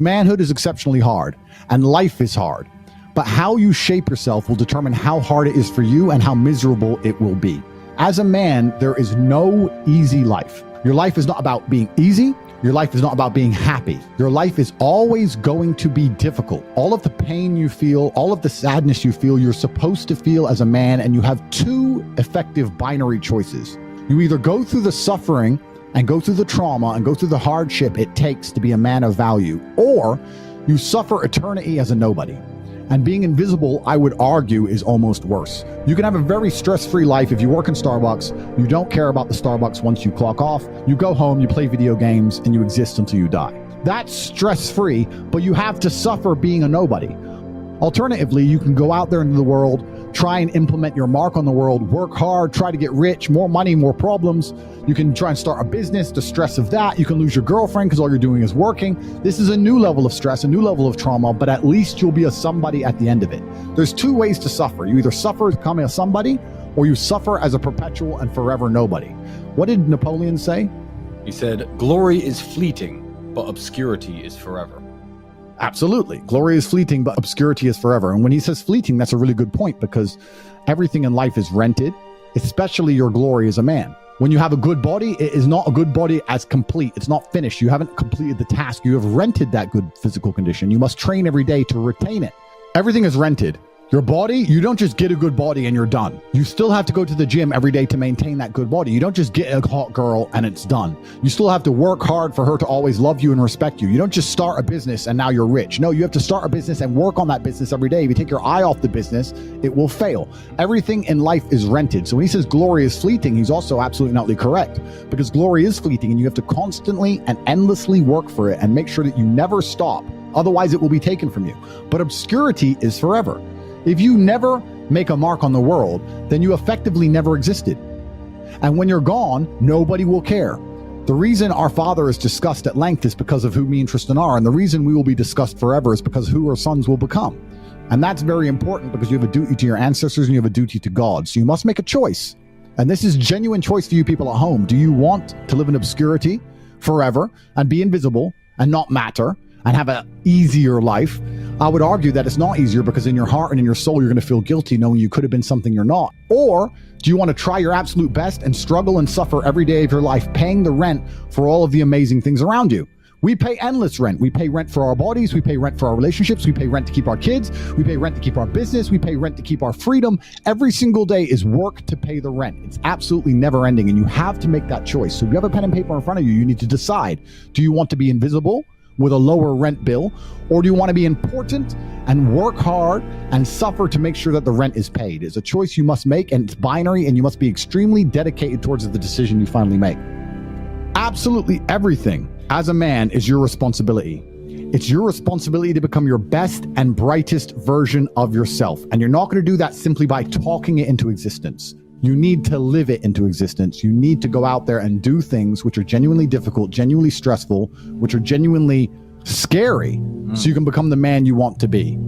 Manhood is exceptionally hard, and life is hard. But how you shape yourself will determine how hard it is for you and how miserable it will be. As a man, there is no easy life. Your life is not about being easy. Your life is not about being happy. Your life is always going to be difficult. All of the pain you feel, all of the sadness you feel, you're supposed to feel as a man, and you have two effective binary choices. You either go through the suffering and go through the trauma and go through the hardship it takes to be a man of value, or you suffer eternity as a nobody. And being invisible, I would argue, is almost worse. You can have a very stress-free life if you work in Starbucks. You don't care about the Starbucks once you clock off. You go home, you play video games, and you exist until you die. That's stress-free, but you have to suffer being a nobody. Alternatively, you can go out there into the world, try and implement your mark on the world, work hard, try to get rich, more money, more problems. You can try and start a business, the stress of that. You can lose your girlfriend because all you're doing is working. This is a new level of stress, a new level of trauma, but at least you'll be a somebody at the end of it. There's two ways to suffer. You either suffer as becoming a somebody, or you suffer as a perpetual and forever nobody. What did Napoleon say? He said, "Glory is fleeting, but obscurity is forever." Absolutely. Glory is fleeting, but obscurity is forever. And when he says fleeting, that's a really good point, because everything in life is rented, especially your glory as a man. When you have a good body, it is not a good body as complete. It's not finished. You haven't completed the task. You have rented that good physical condition. You must train every day to retain it. Everything is rented. Your body, you don't just get a good body and you're done. You still have to go to the gym every day to maintain that good body. You don't just get a hot girl and it's done. You still have to work hard for her to always love you and respect you. You don't just start a business and now you're rich. No, you have to start a business and work on that business every day. If you take your eye off the business, it will fail. Everything in life is rented. So when he says glory is fleeting, he's also absolutely not correct, because glory is fleeting and you have to constantly and endlessly work for it and make sure that you never stop. Otherwise, it will be taken from you. But obscurity is forever. If you never make a mark on the world, then you effectively never existed. And when you're gone, nobody will care. The reason our Father is discussed at length is because of who me and Tristan are. And the reason we will be discussed forever is because of who our sons will become. And that's very important, because you have a duty to your ancestors and you have a duty to God. So you must make a choice. And this is a genuine choice for you people at home. Do you want to live in obscurity forever and be invisible and not matter and have an easier life? I would argue that it's not easier, because in your heart and in your soul, you're going to feel guilty knowing you could have been something you're not. Or do you want to try your absolute best and struggle and suffer every day of your life, paying the rent for all of the amazing things around you? We pay endless rent. We pay rent for our bodies. We pay rent for our relationships. We pay rent to keep our kids. We pay rent to keep our business. We pay rent to keep our freedom. Every single day is work to pay the rent. It's absolutely never ending, and you have to make that choice. So if you have a pen and paper in front of you, you need to decide. Do you want to be invisible with a lower rent bill, or do you want to be important and work hard and suffer to make sure that the rent is paid? It's a choice you must make, and it's binary, and you must be extremely dedicated towards the decision you finally make. Absolutely everything as a man is your responsibility. It's your responsibility to become your best and brightest version of yourself. And you're not going to do that simply by talking it into existence. You need to live it into existence. You need to go out there and do things which are genuinely difficult, genuinely stressful, which are genuinely scary, so you can become the man you want to be.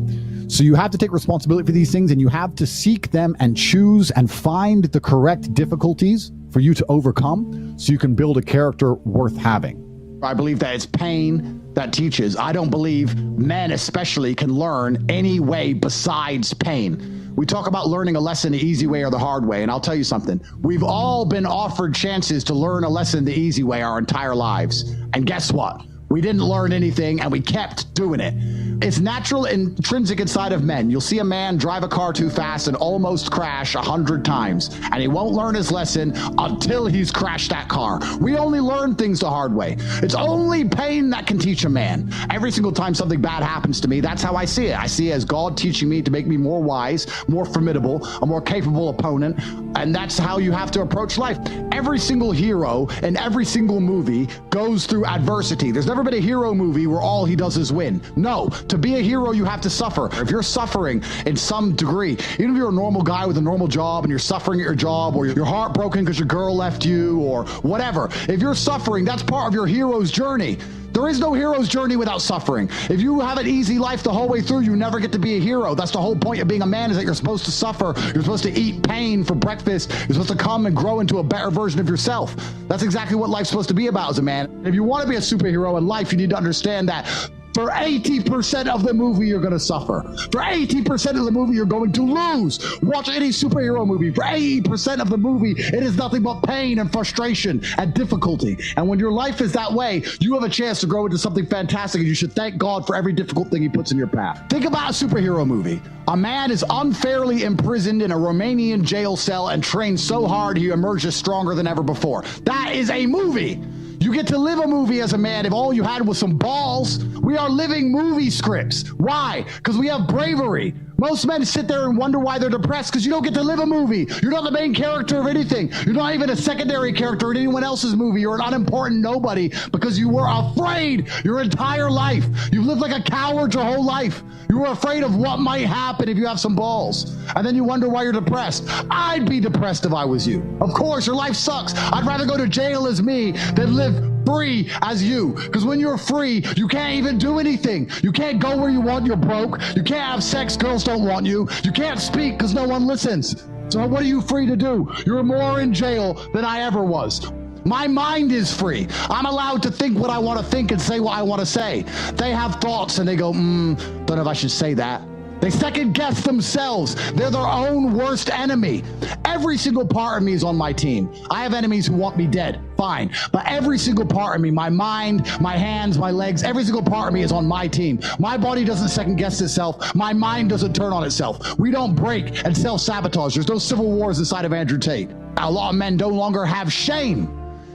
So you have to take responsibility for these things, and you have to seek them and choose and find the correct difficulties for you to overcome, so you can build a character worth having. I believe that it's pain that teaches. I don't believe men especially can learn any way besides pain. We talk about learning a lesson the easy way or the hard way, and I'll tell you something. We've all been offered chances to learn a lesson the easy way our entire lives. And guess what? We didn't learn anything, and we kept doing it. It's natural, intrinsic inside of men. You'll see a man drive a car too fast and almost crash 100 times, and he won't learn his lesson until he's crashed that car. We only learn things the hard way. It's only pain that can teach a man. Every single time something bad happens to me, that's how I see it. I see it as God teaching me to make me more wise, more formidable, a more capable opponent, and that's how you have to approach life. Every single hero in every single movie goes through adversity. There's never been a hero movie where all he does is win. No, to be a hero, you have to suffer. If you're suffering in some degree, even if you're a normal guy with a normal job and you're suffering at your job, or you're heartbroken because your girl left you, or whatever, if you're suffering, that's part of your hero's journey. There is no hero's journey without suffering. If you have an easy life the whole way through, you never get to be a hero. That's the whole point of being a man, is that you're supposed to suffer. You're supposed to eat pain for breakfast. You're supposed to come and grow into a better version of yourself. That's exactly what life's supposed to be about as a man. If you want to be a superhero in life, you need to understand that For 80% of the movie, you're going to suffer. For 80% of the movie, you're going to lose. Watch any superhero movie. For 80% of the movie, it is nothing but pain and frustration and difficulty. And when your life is that way, you have a chance to grow into something fantastic, and you should thank God for every difficult thing he puts in your path. Think about a superhero movie. A man is unfairly imprisoned in a Romanian jail cell and trained so hard he emerges stronger than ever before. That is a movie. You get to live a movie as a man if all you had was some balls. We are living movie scripts. Why? Because we have bravery. Most men sit there and wonder why they're depressed because you don't get to live a movie. You're not the main character of anything. You're not even a secondary character in anyone else's movie. You're an unimportant nobody because you were afraid your entire life. You've lived like a coward your whole life. You were afraid of what might happen if you have some balls. And then you wonder why you're depressed. I'd be depressed if I was you. Of course, your life sucks. I'd rather go to jail as me than live free as you. Because when you're free, you can't even do anything. You can't go where you want, you're broke. You can't have sex, girls don't want you. You can't speak because no one listens. So what are you free to do? You're more in jail than I ever was. My mind is free. I'm allowed to think what I want to think and say what I want to say. They have thoughts and they go, don't know if I should say that. They second guess themselves. They're their own worst enemy. Every single part of me is on my team. I have enemies who want me dead. Fine. But every single part of me, my mind, my hands, my legs, every single part of me is on my team. My body doesn't second guess itself. My mind doesn't turn on itself. We don't break and self-sabotage. There's no civil wars inside of Andrew Tate. A lot of men no longer have shame.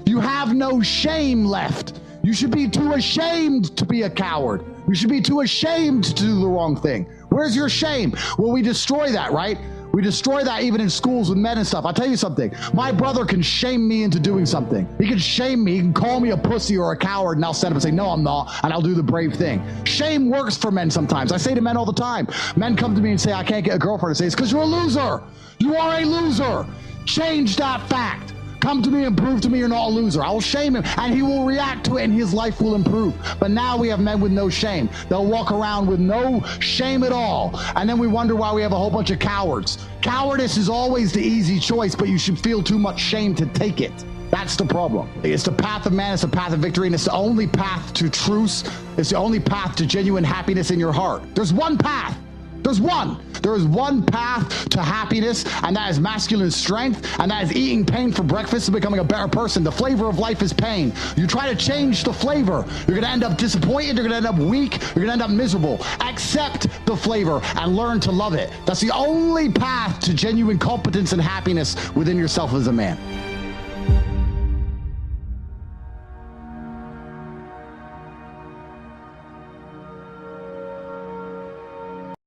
You have no shame left. You should be too ashamed to be a coward. You should be too ashamed to do the wrong thing. Where's your shame? Well, we destroy that, right? We destroy that even in schools with men and stuff. I'll tell you something. My brother can shame me into doing something. He can shame me. He can call me a pussy or a coward, and I'll stand up and say, no, I'm not, and I'll do the brave thing. Shame works for men sometimes. I say to men all the time. Men come to me and say, I can't get a girlfriend. I say, it's because you're a loser. You are a loser. Change that fact. Come to me and prove to me you're not a loser. I will shame him, and he will react to it, and his life will improve. But now we have men with no shame. They'll walk around with no shame at all, and then we wonder why we have a whole bunch of cowards. Cowardice is always the easy choice, but you should feel too much shame to take it. That's the problem. It's the path of man, it's the path of victory, and it's the only path to truth. It's the only path to genuine happiness in your heart. There's one path. There's one. There is one path to happiness, and that is masculine strength, and that is eating pain for breakfast and becoming a better person. The flavor of life is pain. You try to change the flavor, you're going to end up disappointed, you're going to end up weak, you're going to end up miserable. Accept the flavor and learn to love it. That's the only path to genuine competence and happiness within yourself as a man.